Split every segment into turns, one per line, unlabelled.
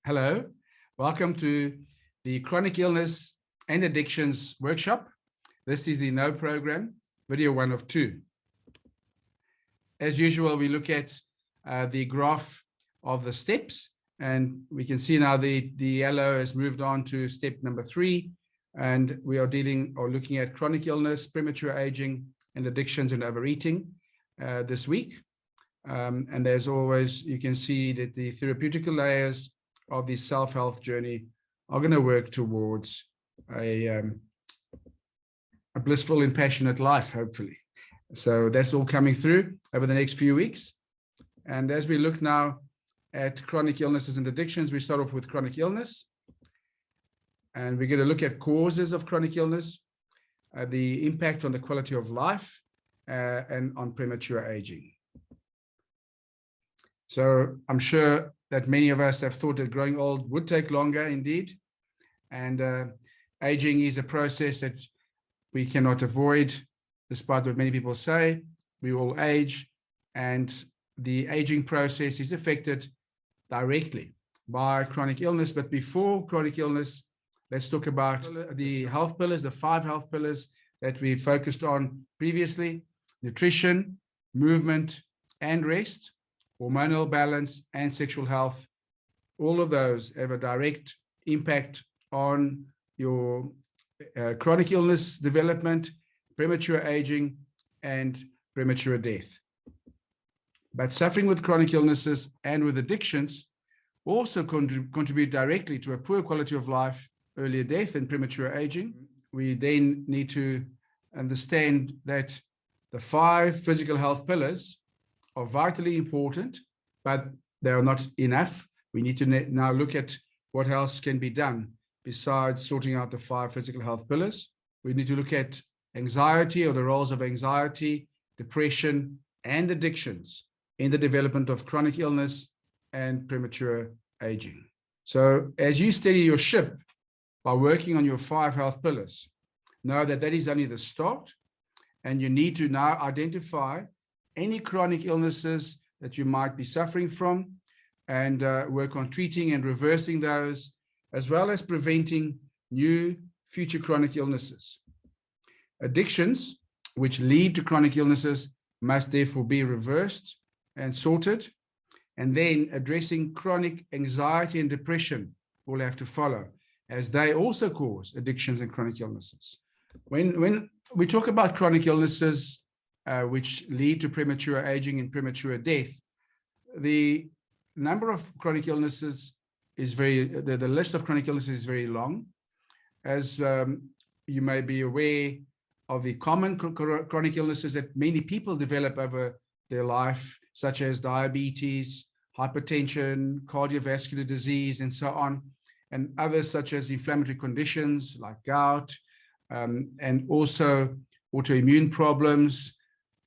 Hello, welcome to the Chronic Illness and Addictions workshop. This is the KNOW program, video 1 of 2. As usual, we look at the graph of the steps, and we can see now the yellow has moved on to step number 3, and we are looking at chronic illness, premature aging, and addictions and overeating this week. And as always, you can see that the therapeutical layers of the self-health journey are going to work towards a blissful and passionate life, hopefully. So that's all coming through over the next few weeks. And as we look now at chronic illnesses and addictions, we start off with chronic illness. And we're going to look at causes of chronic illness, the impact on the quality of life, and on premature aging. So I'm sure that many of us have thought that growing old would take longer indeed. And aging is a process that we cannot avoid, despite what many people say. We all age, and the aging process is affected directly by chronic illness. But before chronic illness, let's talk about the health pillars, the 5 health pillars that we focused on previously: nutrition, movement, and rest, hormonal balance, and sexual health. All of those have a direct impact on your chronic illness development, premature aging, and premature death. But suffering with chronic illnesses and with addictions also contribute directly to a poor quality of life, earlier death, and premature aging. We then need to understand that the 5 physical health pillars are vitally important, but they are not enough. We need to now look at what else can be done besides sorting out the 5 physical health pillars. We need to look at anxiety, or the roles of anxiety, depression, and addictions in the development of chronic illness and premature aging. So as you steady your ship by working on your 5 health pillars, know that that is only the start, and you need to now identify any chronic illnesses that you might be suffering from, and work on treating and reversing those, as well as preventing new future chronic illnesses. Addictions, which lead to chronic illnesses, must therefore be reversed and sorted. And then addressing chronic anxiety and depression will have to follow, as they also cause addictions and chronic illnesses. When we talk about chronic illnesses, which lead to premature aging and premature death, the number of chronic illnesses is the list of chronic illnesses is very long. As you may be aware of the common chronic illnesses that many people develop over their life, such as diabetes, hypertension, cardiovascular disease, and so on, and others such as inflammatory conditions like gout, and also autoimmune problems.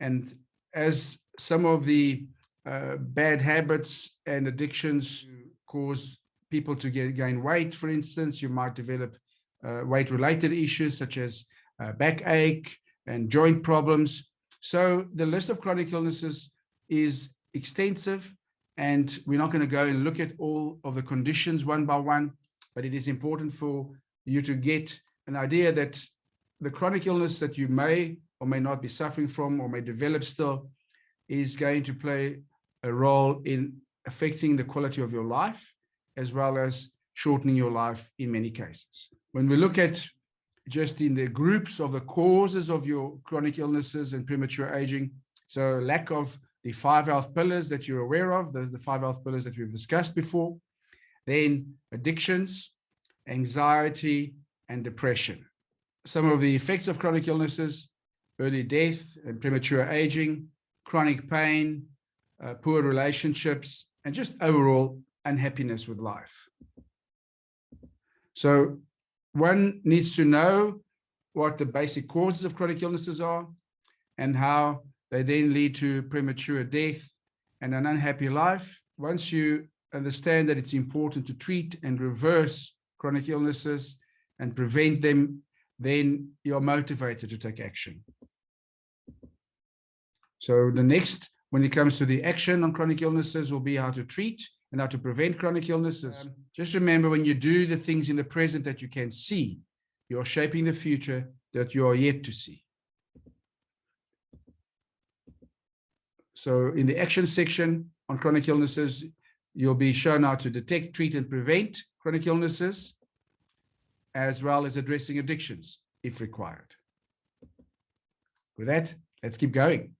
And as some of the bad habits and addictions cause people to gain weight, for instance, you might develop weight-related issues such as backache and joint problems. So the list of chronic illnesses is extensive, and we're not going to go and look at all of the conditions one by one, but it is important for you to get an idea that the chronic illness that you may or may not be suffering from, or may develop still, is going to play a role in affecting the quality of your life, as well as shortening your life in many cases. When we look at just in the groups of the causes of your chronic illnesses and premature aging, so lack of the 5 health pillars that you're aware of, the 5 health pillars that we've discussed before, then addictions, anxiety, and depression. Some of the effects of chronic illnesses: early death and premature aging, chronic pain, poor relationships, and just overall unhappiness with life. So one needs to know what the basic causes of chronic illnesses are, and how they then lead to premature death and an unhappy life. Once you understand that it's important to treat and reverse chronic illnesses and prevent them, then you're motivated to take action. So the next, when it comes to the action on chronic illnesses, will be how to treat and how to prevent chronic illnesses. Just remember, when you do the things in the present that you can see, you are shaping the future that you are yet to see. So in the action section on chronic illnesses, you'll be shown how to detect, treat, and prevent chronic illnesses, as well as addressing addictions if required. With that, let's keep going.